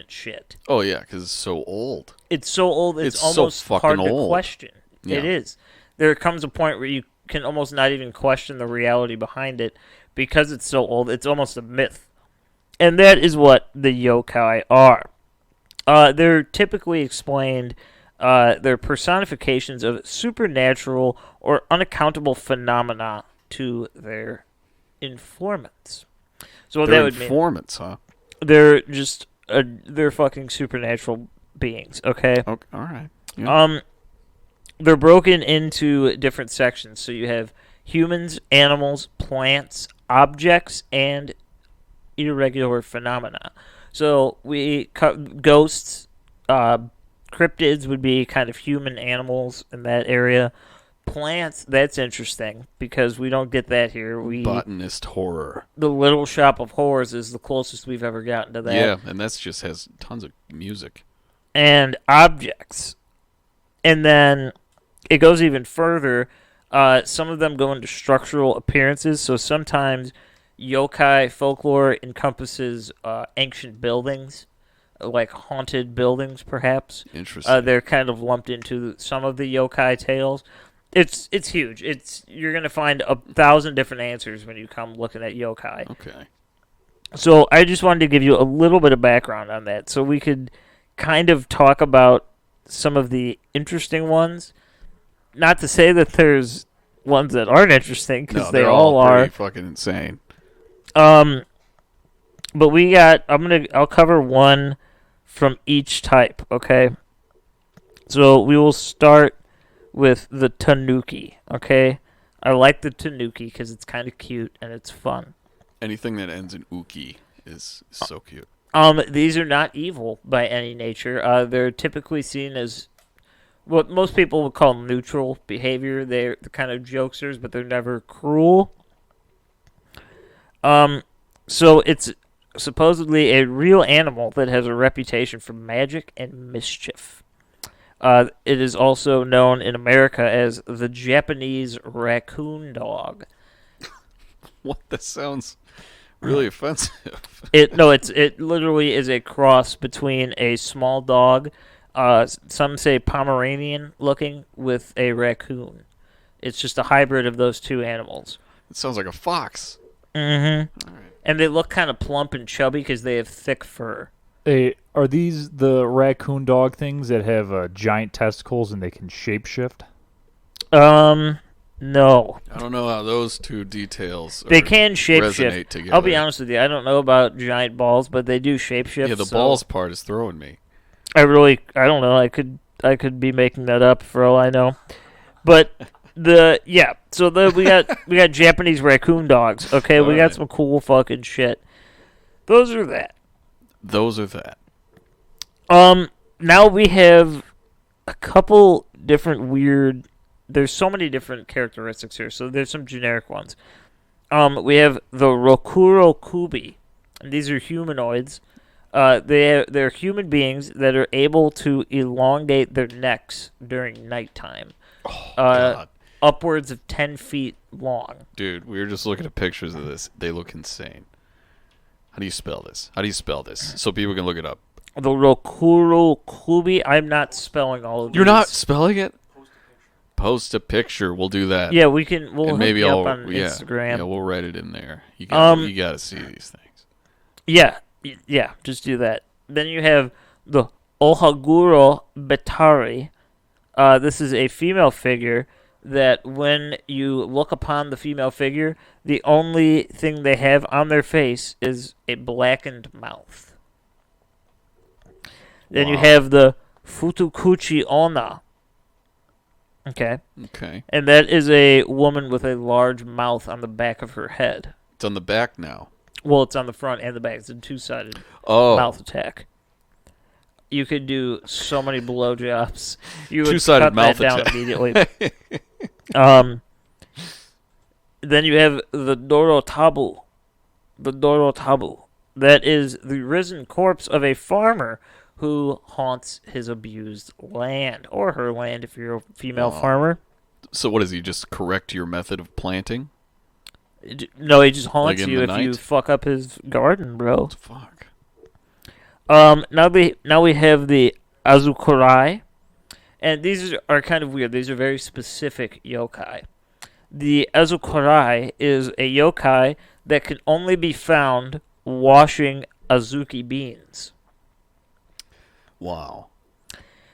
shit. Oh, yeah, because it's so old. It's so old, it's so almost fucking hard to old. question. Yeah. It is. There comes a point where you can almost not even question the reality behind it because it's so old. It's almost a myth. And that is what the yokai are. They're typically explained, they're personifications of supernatural or unaccountable phenomena to their informants. So what They're that would mean, informants, huh? they're just they're fucking supernatural beings. Okay. Okay, all right. Yeah. They're broken into different sections. So you have humans, animals, plants, objects, and irregular phenomena. So ghosts, cryptids would be kind of human animals in that area. Plants, that's interesting because we don't get that here. Botanist horror. The Little Shop of Horrors is the closest we've ever gotten to that. Yeah, and that just has tons of music. And objects. And then it goes even further. Some of them go into structural appearances. So sometimes yokai folklore encompasses ancient buildings, like haunted buildings, perhaps. Interesting. They're kind of lumped into some of the yokai tales. It's huge. You're gonna find 1,000 different answers when you come looking at yokai. Okay. So I just wanted to give you a little bit of background on that, so we could kind of talk about some of the interesting ones. Not to say that there's ones that aren't interesting, because No, they they're all are. pretty fucking insane. But I'll cover one from each type. Okay. So we will start with the tanuki. Okay. I like the tanuki because it's kind of cute and it's fun. Anything that ends in uki is so cute. These are not evil by any nature. They're typically seen as what most people would call neutral behavior. They're the kind of jokesters, but they're never cruel. So it's supposedly a real animal that has a reputation for magic and mischief. It is also known in America as the Japanese raccoon dog. What? That sounds really offensive. It literally is a cross between a small dog, some say Pomeranian looking, with a raccoon. It's just a hybrid of those two animals. It sounds like a fox. Mm-hmm. All right. And they look kind of plump and chubby because they have thick fur. Hey, are these the raccoon dog things that have giant testicles and they can shapeshift? No. I don't know how those two details They can shapeshift. resonate together. I'll be honest with you, I don't know about giant balls, but they do shapeshift. Yeah, the so balls part is throwing me. I don't know. I could be making that up for all I know. But we got Japanese raccoon dogs. Okay, we got Alright. some cool fucking shit. Those are that. Those are that. Now we have a couple different weird. There's so many different characteristics here, so there's some generic ones. We have the Rokuro Kubi, and these are humanoids. They're human beings that are able to elongate their necks during nighttime. Oh, God. Upwards of 10 feet long. Dude, we were just looking at pictures of this. They look insane. How do you spell this? So people can look it up. The Rokuro Kubi. I'm not spelling all of these. You're not spelling it? Post a picture. We'll do that. Yeah, we can. We'll and hook maybe you I'll up on yeah, Instagram. Yeah, we'll write it in there. You got to see these things. Yeah, just do that. Then you have the Ohaguro Betari. This is a female figure that when you look upon the female figure, the only thing they have on their face is a blackened mouth. Then you have the Futukuchi Onna. Okay. Okay. And that is a woman with a large mouth on the back of her head. It's on the back now. Well, it's on the front and the back. It's a two-sided Oh. mouth attack. You could do so many blowjobs. You would Two-sided cut mouth that down attack. immediately. Then you have the Dorotabu. The Dorotabu. That is the risen corpse of a farmer who haunts his abused land. Or her land if you're a female farmer. So what does he just correct your method of planting? No, he just haunts Like in you the if you night? fuck up his garden, bro. Fuck. Now we have the Azukurai. And these are kind of weird. These are very specific yokai. The Azukurai is a yokai that can only be found washing azuki beans. Wow.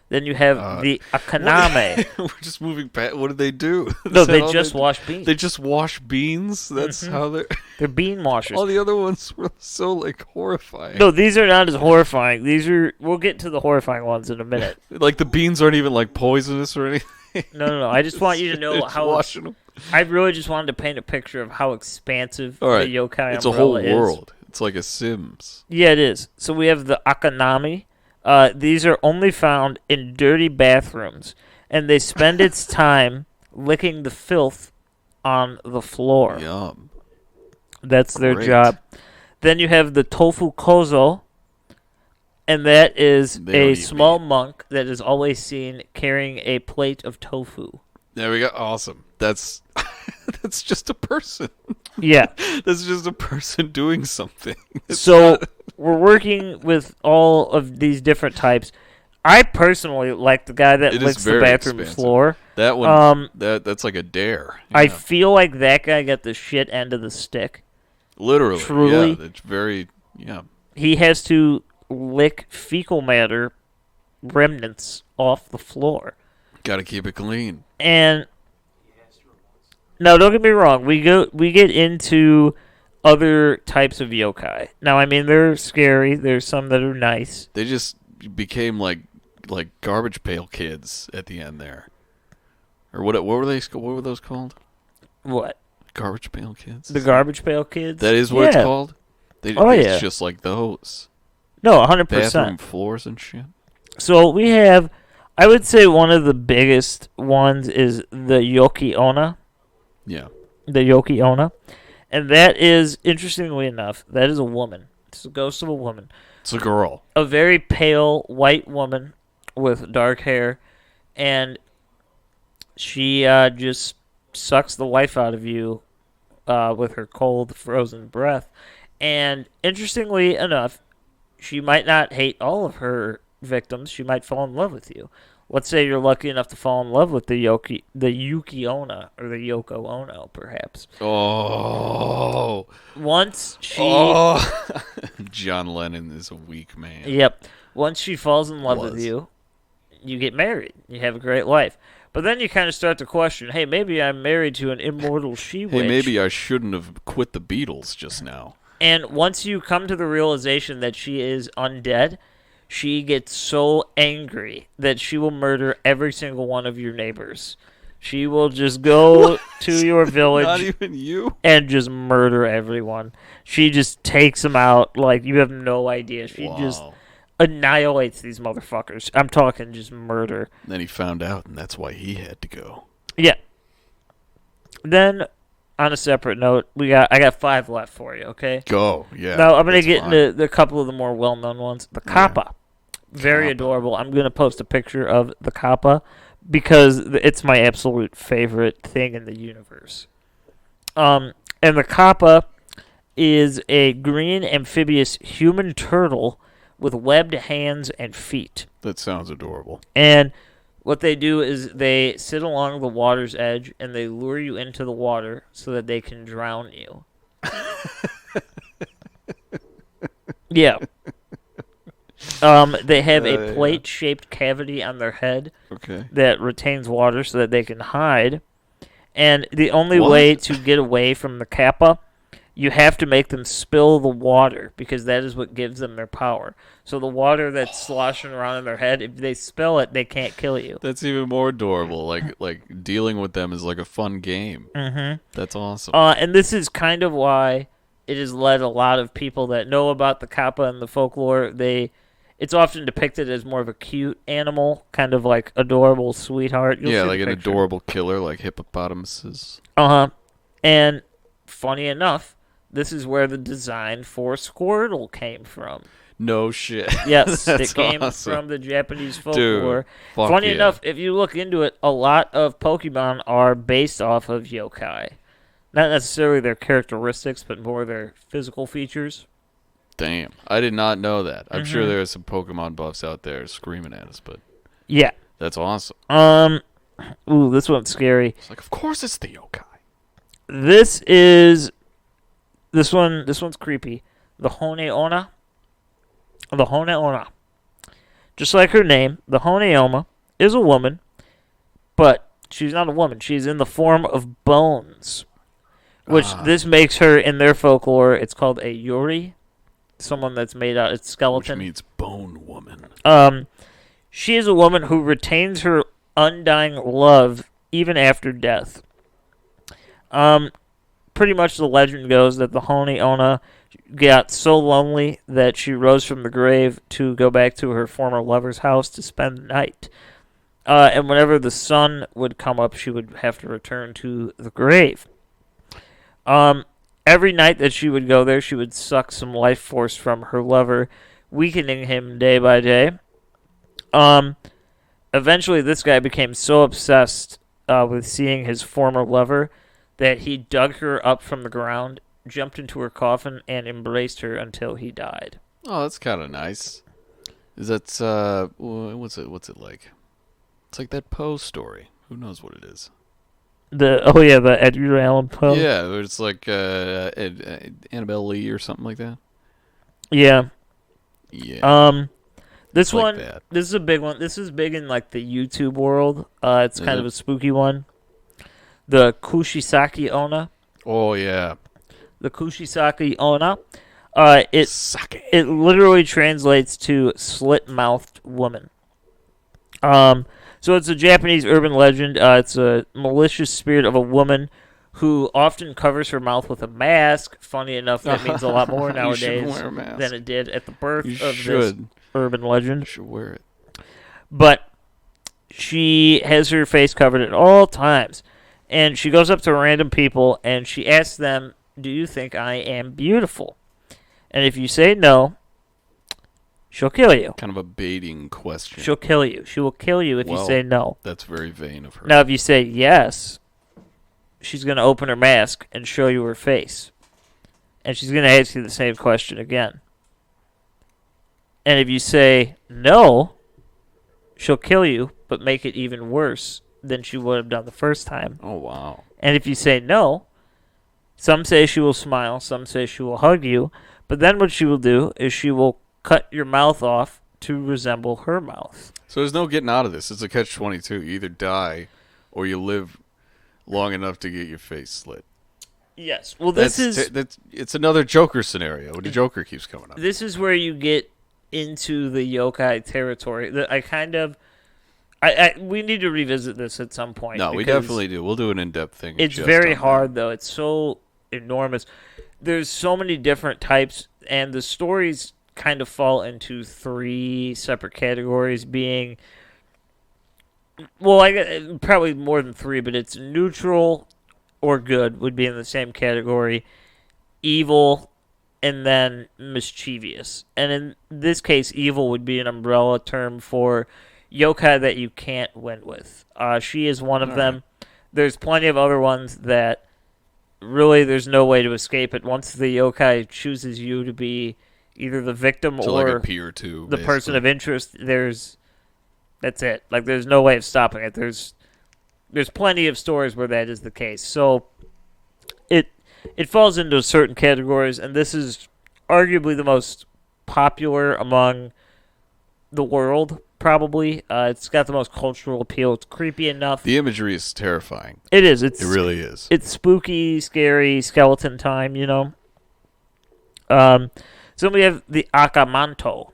Then you have the Akaname. We're just moving past. What did they do? No, Is that they all just do? wash beans. They just wash beans? That's how they're... They're bean washers. All the other ones were so, like, horrifying. No, these are not as horrifying. These are... We'll get to the horrifying ones in a minute. Like, the beans aren't even, like, poisonous or anything. No. I just want you to know They're just how... washing them. I really just wanted to paint a picture of how expansive All right. the yokai It's a whole umbrella is. world. It's like a Sims. Yeah, it is. So we have the Akanami. These are only found in dirty bathrooms, and they spend its time licking the filth on the floor. Yum. That's their Great. job. Then you have the Tofu Kozo, and that is They don't a eat small monk that is always seen carrying a plate of tofu. There we go. Awesome. That's that's just a person. Yeah. That's just a person doing something. So we're working with all of these different types. I personally like the guy that It is licks the very bathroom expansive. floor. That one, that's like a dare. I Yeah. feel like that guy got the shit end of the stick. Literally. Truly. Yeah, it's very, yeah. He has to lick fecal matter remnants off the floor. Got to keep it clean. And no, don't get me wrong. We get into other types of yokai. Now, I mean, they're scary. There's some that are nice. They just became like garbage pail kids at the end there. Or what were they? What were those called? What? Garbage pail kids. The Garbage Pail Kids? That is what it's Yeah. called. Oh, it's yeah. just like those No, 100%. bathroom floors and shit. So we have, I would say one of the biggest ones is the Yoki Onna. Yeah. The Yoki Onna. And that is, interestingly enough, that is a woman. It's the ghost of a woman. It's a girl. A very pale white woman with dark hair. And she just sucks the life out of you with her cold, frozen breath. And interestingly enough, she might not hate all of her victims. She might fall in love with you. Let's say you're lucky enough to fall in love with the Yuki Onna, or the Yoko Ono, perhaps. Oh. Once she... Oh. John Lennon is a weak man. Yep. Once she falls in love with Was. you, you get married. You have a great life. But then you kind of start to question, hey, maybe I'm married to an immortal she-witch. Hey, maybe I shouldn't have quit the Beatles just now. And once you come to the realization that she is undead, she gets so angry that she will murder every single one of your neighbors. She will just go to your Not village even you? and just murder everyone. She just takes them out like you have no idea. She just Wow. annihilates these motherfuckers. I'm talking just murder. Then he found out, and that's why he had to go. Yeah. Then, on a separate note, I got 5 left for you, okay? Go, yeah. Now, I'm going to that's get fine. into a couple of the more well-known ones. The Kappa. Very Kappa. adorable. I'm going to post a picture of the Kappa because it's my absolute favorite thing in the universe. And the Kappa is a green amphibious human turtle with webbed hands and feet. That sounds adorable. And what they do is they sit along the water's edge and they lure you into the water so that they can drown you. Yeah. They have a Yeah. plate-shaped cavity on their head Okay. that retains water so that they can hide. And the only What? way to get away from the Kappa you have to make them spill the water because that is what gives them their power. So the water that's sloshing around in their head, if they spill it, they can't kill you. That's even more adorable. Like dealing with them is like a fun game. Mm-hmm. That's awesome. And this is kind of why it has led a lot of people that know about the kappa and the folklore. It's often depicted as more of a cute animal, kind of like adorable sweetheart. You'll yeah, see like the an picture. adorable killer, like hippopotamuses. Uh-huh. And funny enough, this is where the design for Squirtle came from. No shit. Yes, That's it came awesome. from the Japanese folklore. Dude, fuck Funny yeah. enough, if you look into it, a lot of Pokemon are based off of yokai. Not necessarily their characteristics, but more their physical features. Damn, I did not know that. I'm sure Mhm. there are some Pokemon buffs out there screaming at us, but Yeah. that's awesome. Ooh, this one's scary. It's like, of course it's the yokai. This one's creepy. The Honeona. The Honeona. Just like her name, the Honeoma is a woman, but she's not a woman. She's in the form of bones. Which this makes her, in their folklore, it's called a Yuri. Someone that's made out, it's skeleton. Which means bone woman. She is a woman who retains her undying love even after death. Pretty much the legend goes that the Honeona got so lonely that she rose from the grave to go back to her former lover's house to spend the night. And whenever the sun would come up, she would have to return to the grave. Every night that she would go there, she would suck some life force from her lover, weakening him day by day. Eventually, this guy became so obsessed with seeing his former lover that he dug her up from the ground, jumped into her coffin, and embraced her until he died. Oh, that's kind of nice. Is that what's it like? It's like that Poe story. Who knows what it is? The Edgar Allan Poe. Yeah, it's like Annabelle Lee or something like that. Yeah. Yeah. This like one, that. this is a big one. This is big in like the YouTube world. It's kind of a spooky one. The Kushisaki Onna. Oh yeah. The Kushisaki Onna. Sake. It literally translates to slit-mouthed woman. So it's a Japanese urban legend. It's a malicious spirit of a woman who often covers her mouth with a mask. Funny enough, that means a lot more You nowadays shouldn't wear a mask. than it did at the birth You of should. this urban legend. You should wear it. But she has her face covered at all times. And she goes up to random people and she asks them, "Do you think I am beautiful?" And if you say no, she'll kill you. Kind of a baiting question. She'll kill you. She will kill you if you Well, say no. That's very vain of her. Now, if you say yes, she's going to open her mask and show you her face. And she's going to ask you the same question again. And if you say no, she'll kill you, but make it even worse than she would have done the first time. Oh wow. And if you say no, some say she will smile, some say she will hug you, but then what she will do is she will cut your mouth off to resemble her mouth. So there's no getting out of this. It's a catch-22. You either die or you live long enough to get your face slit. Yes. Well, this is it's another Joker scenario. The Joker keeps coming up. this is where you get into the yokai territory. We need to revisit this at some point. No, we because definitely do. We'll do an in-depth thing. It's just very on hard, though. It's so enormous. There's so many different types, and the stories kind of fall into three separate categories, being... Well, probably more than three, but it's neutral or good would be in the same category. Evil, and then mischievous. And in this case, evil would be an umbrella term for yokai that you can't win with. She is one of them. There's plenty of other ones that really there's no way to escape it. Once the yokai chooses you to be either the victim So or like a P or two, the person of interest, that's it. Like there's no way of stopping it. There's plenty of stories where that is the case. So it falls into certain categories, and this is arguably the most popular among the world, probably. It's got the most cultural appeal. It's creepy enough. The imagery is terrifying. It is. It really is. It's spooky, scary, skeleton time, you know? So we have the Akamanto.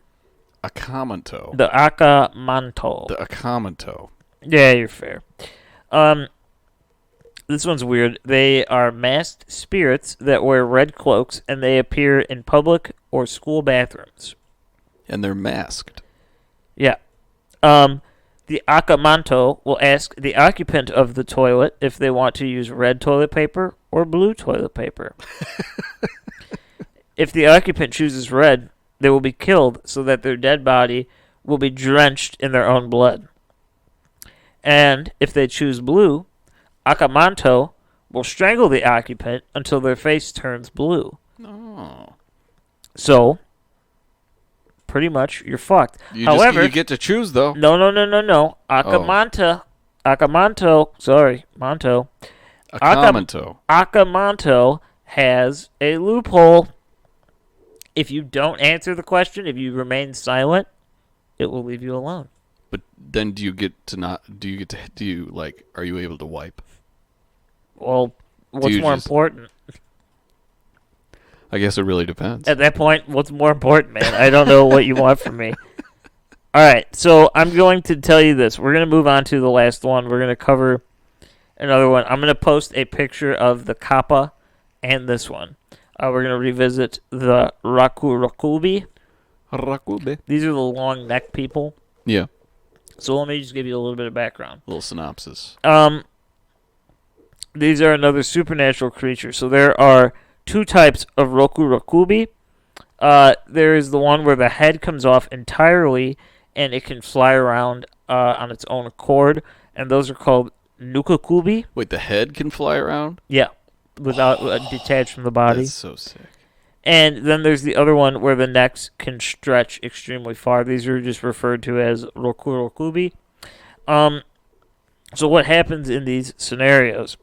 Akamanto. The Akamanto. The Akamanto. Yeah, you're fair. This one's weird. They are masked spirits that wear red cloaks, and they appear in public or school bathrooms. And they're masked. Yeah. The Akamanto will ask the occupant of the toilet if they want to use red toilet paper or blue toilet paper. If the occupant chooses red, they will be killed so that their dead body will be drenched in their own blood. And if they choose blue, Akamanto will strangle the occupant until their face turns blue. Oh. So, pretty much, you're fucked. You However, you get to choose, though. No. Akamanto, Manto. Akamanto. Akamanto has a loophole. If you don't answer the question, if you remain silent, it will leave you alone. But then are you able to wipe? Well, what's more important? I guess it really depends. At that point, what's more important, man? I don't know what you want from me. All right, so I'm going to tell you this. We're going to move on to the last one. We're going to cover another one. I'm going to post a picture of the kappa and this one. We're going to revisit the Rakurakubi. Rakube. These are the long neck people. Yeah. So let me just give you a little bit of background. A little synopsis. These are another supernatural creature. So there are two types of Rakurakubi. There is the one where the head comes off entirely and it can fly around on its own accord, and those are called Nukakubi. Wait, the head can fly around? Yeah, without detached from the body. That's so sick. And then there's the other one where the necks can stretch extremely far. These are just referred to as Rokurokubi. So what happens in these scenarios?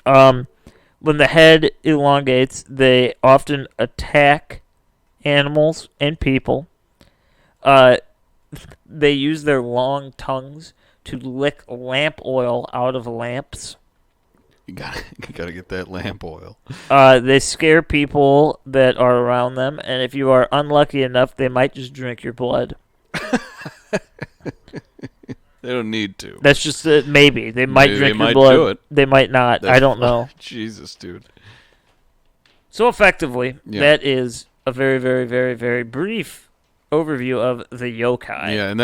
When the head elongates, they often attack animals and people. They use their long tongues to lick lamp oil out of lamps. You gotta get that lamp oil. They scare people that are around them, and if you are unlucky enough, they might just drink your blood. They don't need to. That's just maybe. They might Maybe drink they your might blood. do it. They might not. I don't know. Jesus, dude. So effectively, that is a very, very, very, very brief overview of the yokai. Yeah, and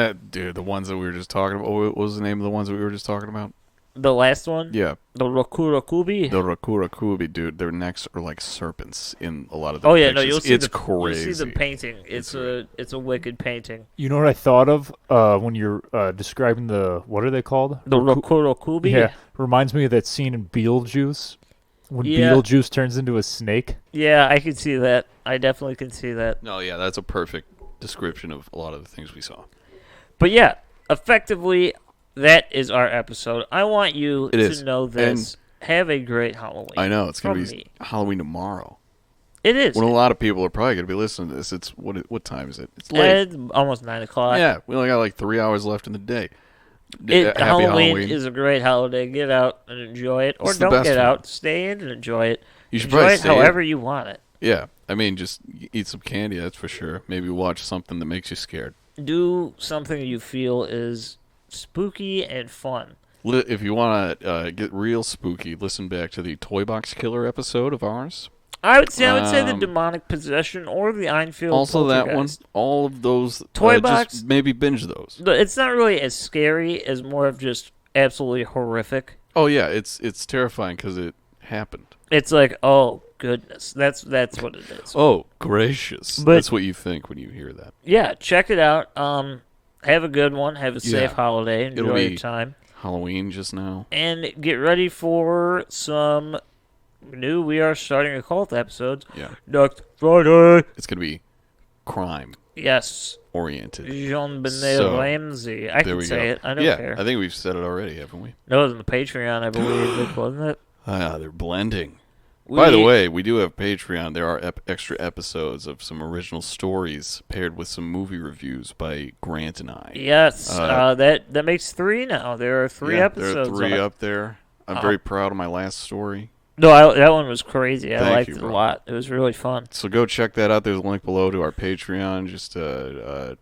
the ones that we were just talking about. What was the name of the ones that we were just talking about? The last one? Yeah. The Rakurakubi? The Rakurakubi, dude. Their necks are like serpents in a lot of the pictures. Yeah, no, you'll see it's crazy. You'll see the painting. It's a wicked painting. You know what I thought of when you're describing what are they called? The Rakurakubi? Yeah. Reminds me of that scene in Beetlejuice. When Beetlejuice turns into a snake. Yeah, I can see that. I definitely can see that. No, yeah, that's a perfect description of a lot of the things we saw. But yeah, effectively, that is our episode. I want you to know this. And have a great Halloween. I know, it's going to be Halloween tomorrow. It is. When a lot of people are probably going to be listening to this. It's what time is it? It's late. It's almost 9 o'clock. Yeah, we only got like 3 hours left in the day. Halloween is a great holiday. Get out and enjoy it. Or don't get out. Stay in and enjoy it. You should enjoy probably it however you want it. Yeah. I mean, just eat some candy, that's for sure. Maybe watch something that makes you scared. Do something you feel is spooky and fun. If you want to get real spooky, listen back to the Toy Box Killer episode of ours. I would say the demonic possession or the Einfield. Also, that one. All of those. Toy Box. Just maybe binge those. It's not really as scary as more of just absolutely horrific. Oh yeah, it's terrifying because it happened. It's like, oh goodness, that's what it is. Oh gracious, that's what you think when you hear that. Yeah, check it out. Have a good one. Have a safe holiday. Enjoy your time. Halloween just now. And get ready for some new We Are Starting a Cult episodes. Yeah. Next Friday. It's going to be crime. Yes. Oriented. Jean-Benet Ramsey. I can say it. I don't care. I think we've said it already, haven't we? No, it was on the Patreon, I believe, wasn't it? They're blending. By the way, we do have Patreon. There are extra episodes of some original stories paired with some movie reviews by Grant and I. Yes, that makes 3 now. There are 3 episodes. There are 3 up there. I'm very proud of my last story. No, that one was crazy. I Thank liked you, it a bro. lot. It was really fun. So go check that out. There's a link below to our Patreon. Just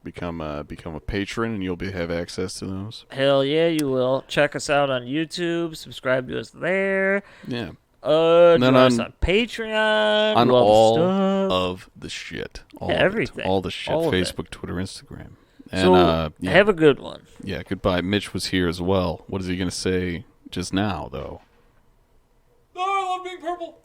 become a patron, and you'll have access to those. Hell yeah, you will. Check us out on YouTube. Subscribe to us there. Yeah. Join then us on Patreon. On do all all the stuff. of the shit. All Yeah, of it. everything. All the shit. All of it. Facebook, Twitter, Instagram. And, So, yeah. have a good one. Yeah, goodbye. Mitch was here as well. What is he going to say just now, though? Oh, I love being purple.